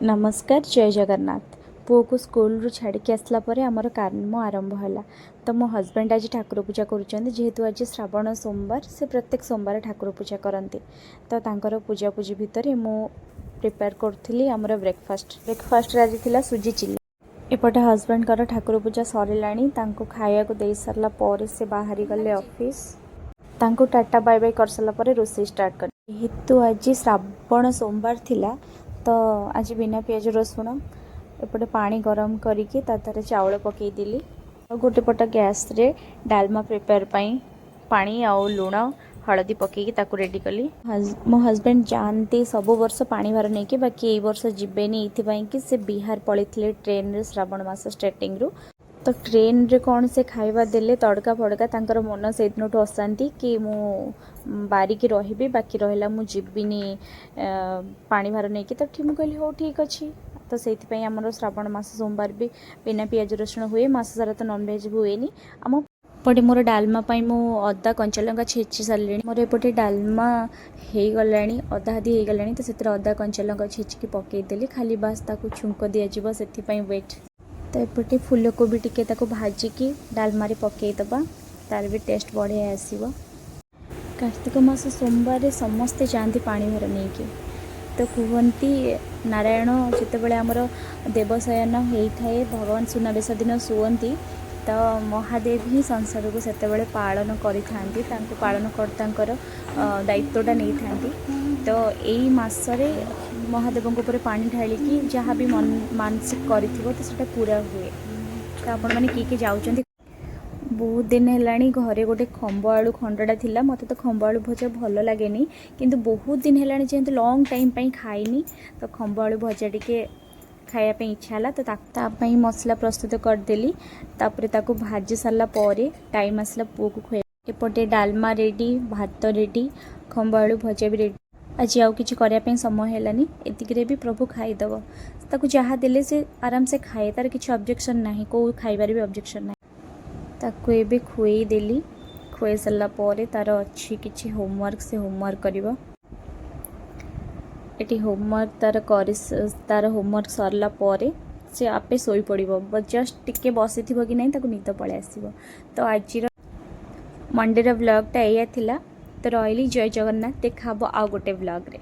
नमस्कार जय जगन्नाथ। पुओ को स्कूल रू छाड़ी आसला परे आमर काम आरंभ है। तो मो हजबैंड आज ठाकुर पूजा करेतु आज श्रावण सोमवार से प्रत्येक सोमवार ठाकुर पूजा करती। तो तांकर पूजा पूजी भितर मु प्रिपेयर करी आमर ब्रेकफास्ट आज थिला सुजी चिल्ली। एपटे हजबैंड कर ठाकुर पूजा सरला खाया को दे सारा पर से बाहरी गले ऑफिस। तांको टाटा बाय बाय कर सारा पर रोषे स्टार्ट कर हेतु आज श्रावण सोमवार थिला। तो आज बिना पियाज रसुण एपटे पानी गरम करके चाउल पकईदेली। गोटे पट गैस रे डालमा प्रिपेयर पानी आउ लुण हलदी पकईकी ताकू रेडी कली। मो हजबैंड जानते सब वर्ष पानी भार नहीं कि बाकी ए वर्ष जीवेनी ये से बिहार पड़े ट्रेन रे श्रावण मास स्टार्टिंग रू। तो ट्रेन रे कौन से खाइबा देले तड़का फड़का तांकर मन से दिन अशांति कि मु बारिकी रही बाकी रहा मु जीविनी पानी भार नहीं कि। तो ठीक मुझे हो ठीक अच्छे। तो से आमर श्रावण मास सोमवार भी बिना पियाज रसुण हुए। मास सारा तो नॉनवेज हुए आम पटे मोर डालमा मु अदा कंचा लंका छेची सारे। मोर एपटे डालमा हो गला अधा आधी हो गला। तो से अदा कंचा लंका छेचिकी पकईदेली खाली बास ताकू छुंक दिज्व से वेट। तो एपटे फूलकोबी टिके ताको भाजिकी डालमा पकईदबा तार भी टेस्ट बढ़िया आसव। कार्तिक मास सोमवार समस्ते जाती पानी भर नहीं कि। तो कहती नारायण जितेबाला आमर देवशयन होता है भगवान सुनावेश दिन शुअती। तो महादेव ही संसार को सेतेबेले पालन करि पालनकर्ता दायित्वटा नहीं था। तो यही मसरे महादेव ऊपर पानी ढालिकी जहाँ भी मानसिक करी तो सीटा पूरा हुए। तो आपण मैंने किए जाऊँच बहुत दिन है घरे गोटे खम्ब आलू खंडा थिला। मत तो खम्ब आलू भजा भल लगे किंतु बहुत दिन है जेहेतु लॉन्ग टाइम खाइनी। तो खम्ब आलू भजा टिके खायापी इच्छा है। तो तापाई मसला प्रस्तुत करदेली। तापर ताको भाजी सारा पर टाइम आसला पुओ को खुए। एपटे डालमा रेडी भात रेडी खम्ब आलू भजा भी रेडी। आज आउ किछि करने समय है एतिक भी प्रभु खाईदेव ताकू जहाँ देले से आराम से खाए तार किसी ऑब्जेक्शन ना को खाइबार भी ऑब्जेक्शन ना। ताकू एबे खुई देली खुई सारा पर तार अच्छी किछि होमवर्क से होमवर्क करिवो। एटी होमवर्क तार होमवर्क सरला पर से आपे सोई पड़िबो। जस्ट टिके बसी थी कि नहीं ताकू निद पळे आसीबो। तो आज मंडे रो व्लॉगटा एया थिला। तो रही जय जगन्नाथ। देखा आउ गोटे व्लॉग रे।